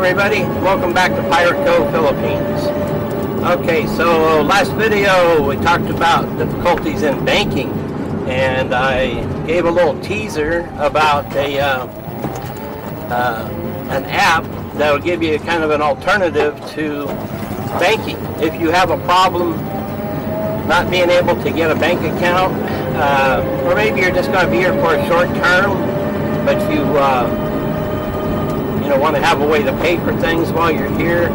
everybody, welcome back to Pirate Cove, Philippines. Okay, so last video we talked about difficulties in banking, and I gave a little teaser about an app that will give you kind of an alternative to banking. If you have a problem not being able to get a bank account, or maybe you're just going to be here for a short term, but you want to have a way to pay for things while you're here.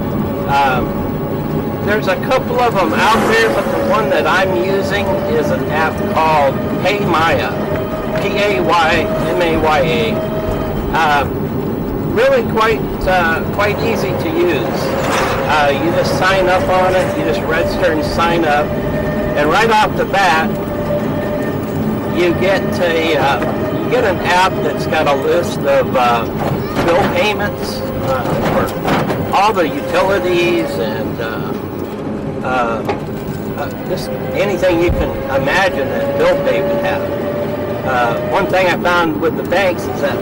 There's a couple of them out there, but the one that I'm using is an app called Paymaya, Paymaya. Really quite easy to use. You just sign up on it, you just register and sign up, and right off the bat, you get an app that's got a list of bill payments for all the utilities and just anything you can imagine that bill pay would have. One thing I found with the banks is that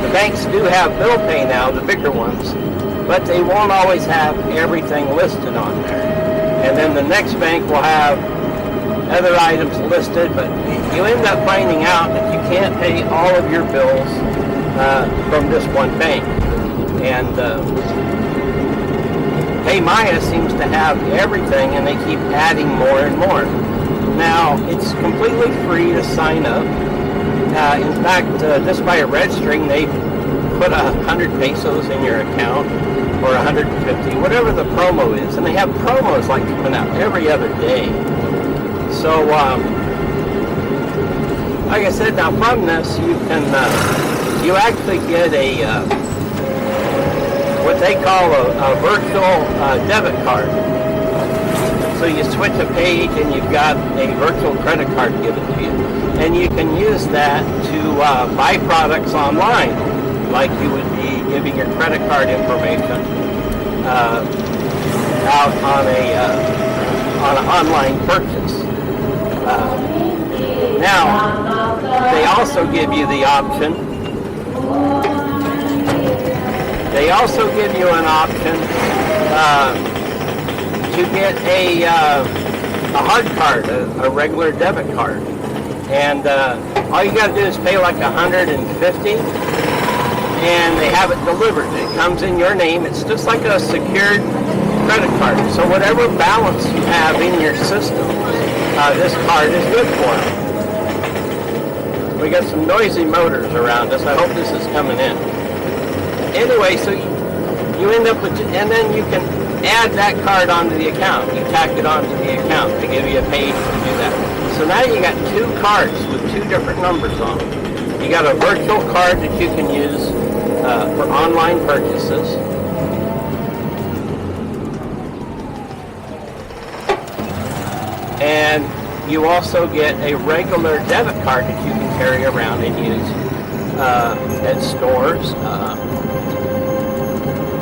the banks do have bill pay now, the bigger ones, but they won't always have everything listed on there. And then the next bank will have other items listed, but you end up finding out that you can't pay all of your bills from this one bank. And Paymaya seems to have everything, and they keep adding more and more. Now, it's completely free to sign up. In fact, just by registering, they put 100 pesos in your account, or 150, whatever the promo is. And they have promos like coming out every other day. So, like I said, now from this, you can, you actually get a, what they call a virtual debit card. So you switch a page and you've got a virtual credit card given to you. And you can use that to buy products online, like you would be giving your credit card information out on an online purchase. Now, they also give you the option. They also give you an option to get a hard card, a regular debit card, and all you got to do is pay like 150, and they have it delivered. It comes in your name. It's just like a secured credit card. So whatever balance you have in your system, this card is good for. We got some noisy motors around us. I hope this is coming in. Anyway, so you end up with, and then you can add that card onto the account. You tack it onto the account to give you a page to do that. So now you got two cards with two different numbers on them. You got a virtual card that you can use for online purchases. And you also get a regular debit card that you can carry around and use at stores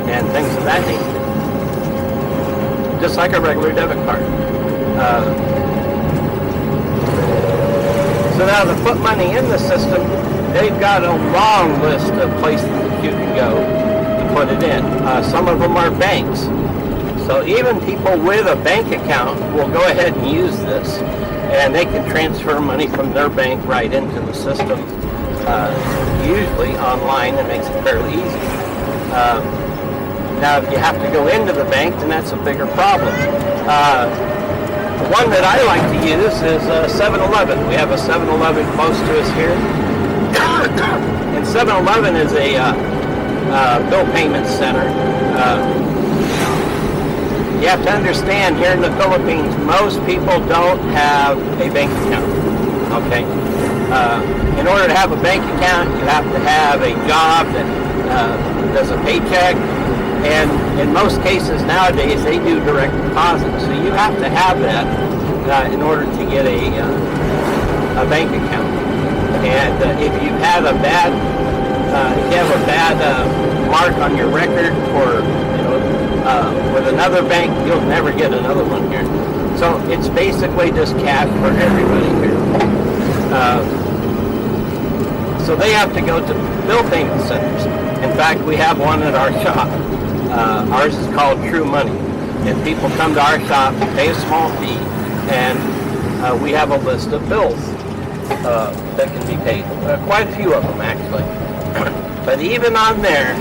and things of that nature. Just like a regular debit card. So now to put money in the system, they've got a long list of places that you can go to put it in. Some of them are banks. So even people with a bank account will go ahead and use this, and they can transfer money from their bank right into the system, usually online. It makes it fairly easy. Now, if you have to go into the bank, then that's a bigger problem. The one that I like to use is 7-Eleven. We have a 7-Eleven close to us here. And 7-Eleven is a bill payment center. You have to understand, here in the Philippines, most people don't have a bank account. Okay? In order to have a bank account, you have to have a job that does a paycheck. And in most cases nowadays, they do direct deposit. So you have to have that in order to get a bank account. And if you have a bad mark on your record for with another bank, you'll never get another one here. So it's basically just cash for everybody here. So they have to go to bill payment centers. In fact, we have one at our shop. Ours is called True Money. And people come to our shop, pay a small fee, and we have a list of bills that can be paid. Quite a few of them, actually. But even on there,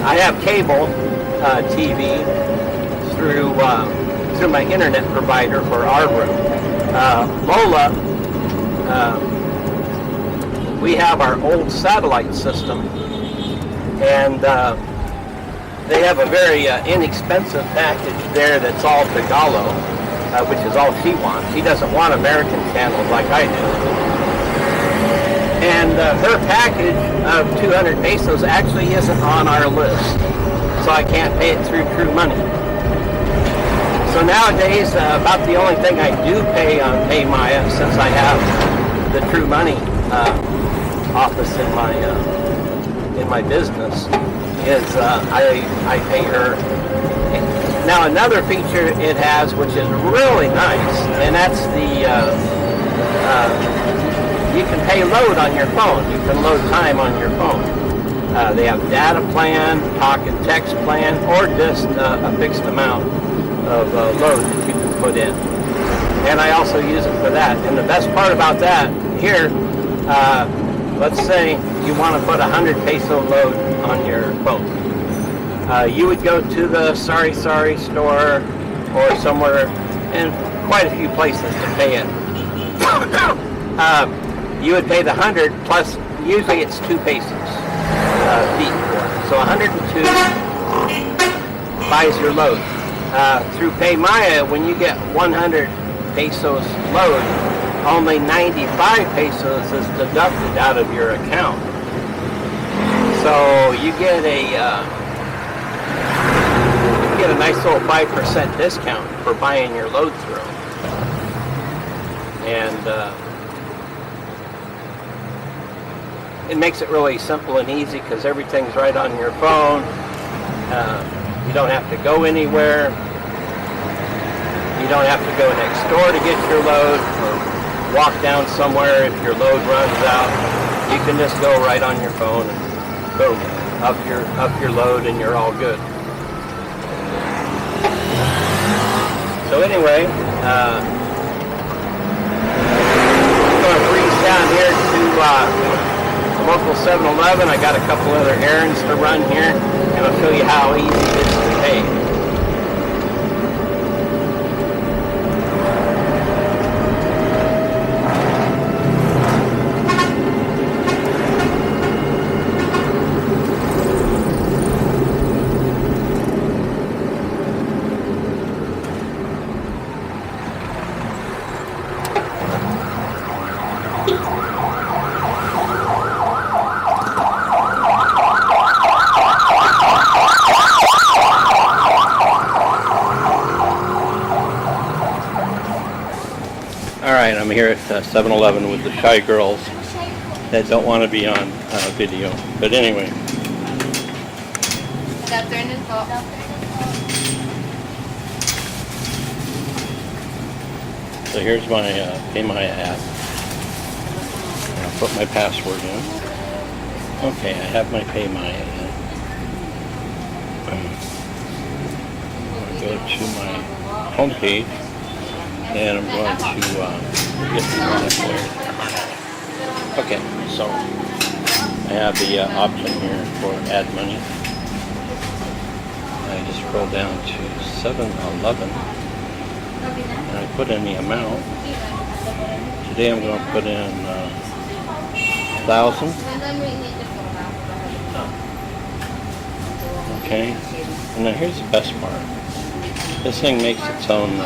I have cable TV through my internet provider for our room. Lola, we have our old satellite system, and they have a very inexpensive package there that's all Tagalog, which is all she wants. She doesn't want American channels like I do. And her package of 200 pesos actually isn't on our list, so I can't pay it through True Money. So nowadays, about the only thing I do pay on PayMaya, since I have the True Money office in my business, is I pay her. Now another feature it has, which is really nice, and that's the you can pay load on your phone. You can load time on your phone. They have data plan, talk and text plan, or just a fixed amount of load that you can put in. And I also use it for that. And the best part about that, here, let's say you want to put 100 peso load on your phone. You would go to the Sari Sari store or somewhere, and quite a few places to pay it. You would pay the 100 plus, usually it's 2 pesos fee. So 102 buys your load. Through PayMaya, when you get 100 pesos load, only 95 pesos is deducted out of your account. So you get a nice little 5% discount for buying your load through. And it makes it really simple and easy because everything's right on your phone. You don't have to go anywhere. You don't have to go next door to get your load or walk down somewhere if your load runs out. You can just go right on your phone and boom, up your load and you're all good. So anyway, I'm going to breeze down here to local 7-Eleven. I got a couple other errands to run here, and I'll show you how easy it is to pay. Alright, I'm here at 7-Eleven with the shy girls that don't want to be on video. But anyway. Good afternoon po. So here's my PayMaya app. I'll put my password in. Okay, I have my PayMaya in. I'm going to go to my home page. And I'm going to get the money there. Okay, so I have the option here for add money. I just scroll down to 7-Eleven and I put in the amount. Today I'm going to put in 1,000. Okay, and now here's the best part. This thing makes its own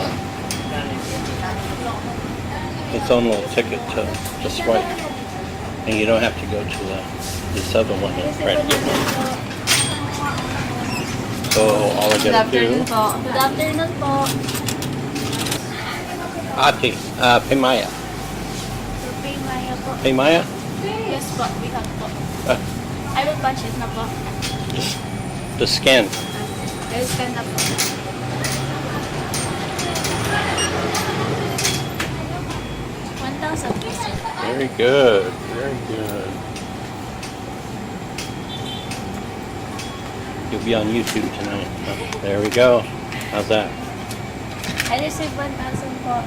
little ticket to swipe, and you don't have to go to this other one and try to get one. So all I gotta do. Good afternoon po. Ate, PayMaya. PayMaya po. PayMaya? Yes po, we have po. I will punch it na po. The scan. I'll scan na po. Very good, very good. You'll be on YouTube tonight. There we go. How's that? I received 1,000 po.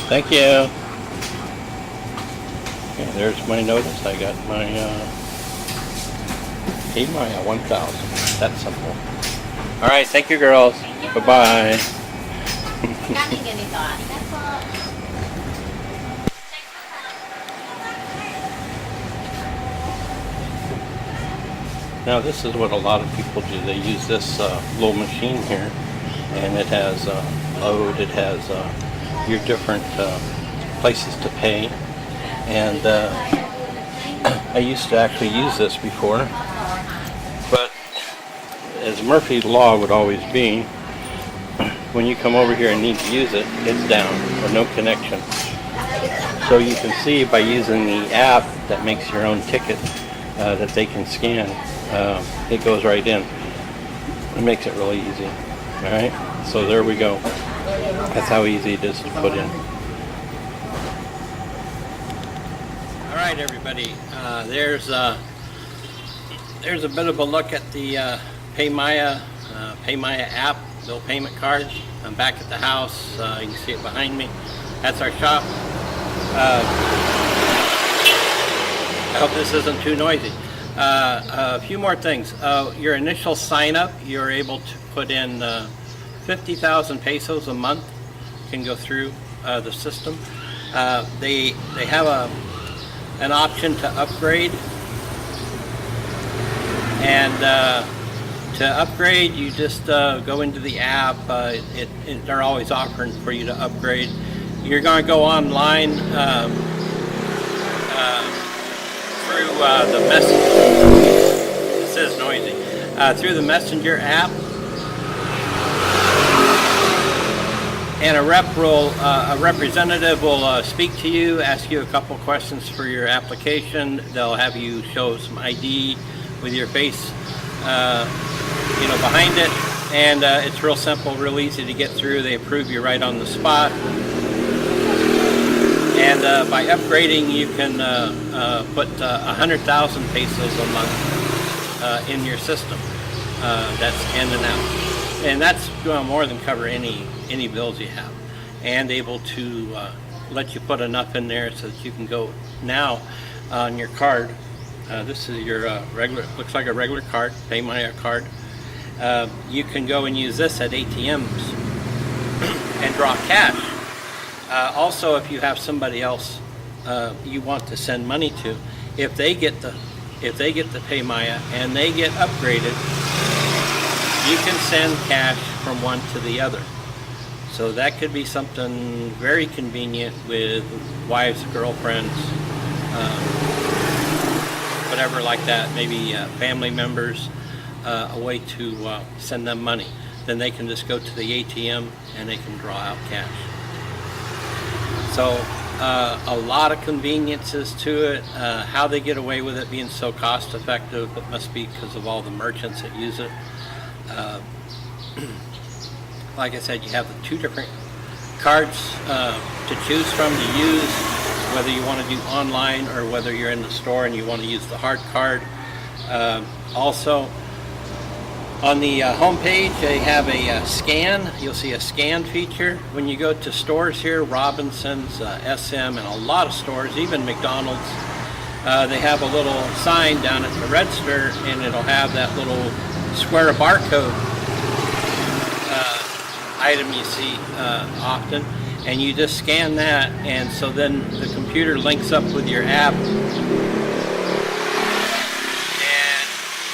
Thank you. Okay, there's my notice. I got my Maya 1,000. That's simple. All right, thank you, girls. Bye-bye. Kami ganito ah. That's all. Now this is what a lot of people do. They use this little machine here, and it has load. It has your different places to pay, and I used to actually use this before, but as Murphy's Law would always be, when you come over here and need to use it, it's down or no connection. So you can see by using the app that makes your own ticket that they can scan, it goes right in. It makes it really easy. All right, so there we go. That's how easy it is to put in. All right, everybody. There's a bit of a look at the Phiippines app, bill payment cards. I'm back at the house. You can see it behind me. That's our shop. I hope this isn't too noisy. A few more things. Your initial sign up, you're able to put in 50,000 pesos a month. Can go through the system. They have an option to upgrade, and to upgrade you just go into the app. They're always offering for you to upgrade. You're going to go online through the messenger. This is noisy. Through the messenger app, and a representative will speak to you, ask you a couple questions for your application. They'll have you show some ID with your face, behind it, and it's real simple, real easy to get through. They approve you right on the spot. And by upgrading, you can put 100,000 pesos a month in your system. That's in and out, and that's going to more than cover any bills you have, and able to let you put enough in there so that you can go now on your card. This is your regular, looks like a regular card, Phiippines card. You can go and use this at ATMs and draw cash. Also, if you have somebody else you want to send money to, if they get the Phiippines and they get upgraded, you can send cash from one to the other. So that could be something very convenient with wives, girlfriends, whatever like that. Maybe family members, a way to send them money. Then they can just go to the ATM and they can draw out cash. So a lot of conveniences to it. How they get away with it being so cost effective, it must be because of all the merchants that use it. Like I said, you have the two different cards to choose from to use, whether you want to do online or whether you're in the store and you want to use the hard card. Also, on the home page, they have a scan. You'll see a scan feature. When you go to stores here, Robinson's, SM, and a lot of stores, even McDonald's, they have a little sign down at the register, and it'll have that little square barcode item you see often, and you just scan that, and so then the computer links up with your app, and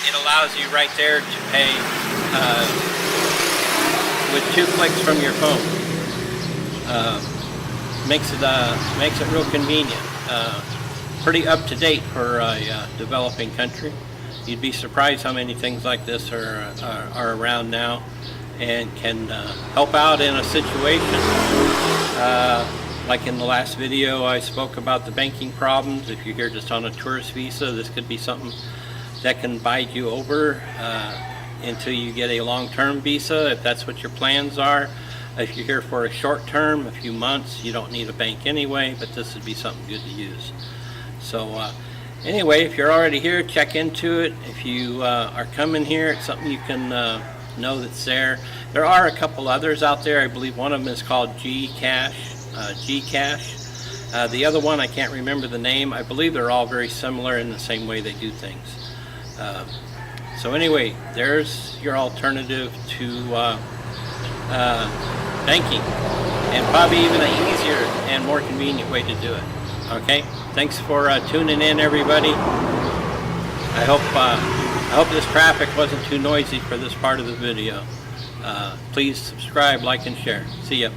it allows you right there to pay with 2 clicks from your phone. Makes it real convenient. Pretty up to date for a developing country. You'd be surprised how many things like this are around now and can help out in a situation. Like in the last video, I spoke about the banking problems. If you're here just on a tourist visa, this could be something that can bide you over until you get a long-term visa, if that's what your plans are. If you're here for a short term, a few months, you don't need a bank anyway, but this would be something good to use. So anyway, if you're already here, check into it. If you are coming here, it's something you can know that's there. There are a couple others out there. I believe one of them is called Gcash. The other one, I can't remember the name. I believe they're all very similar in the same way they do things. So anyway, there's your alternative to banking, and probably even an easier and more convenient way to do it. Okay, thanks for tuning in, everybody. I hope this traffic wasn't too noisy for this part of the video. Please subscribe, like, and share. See ya.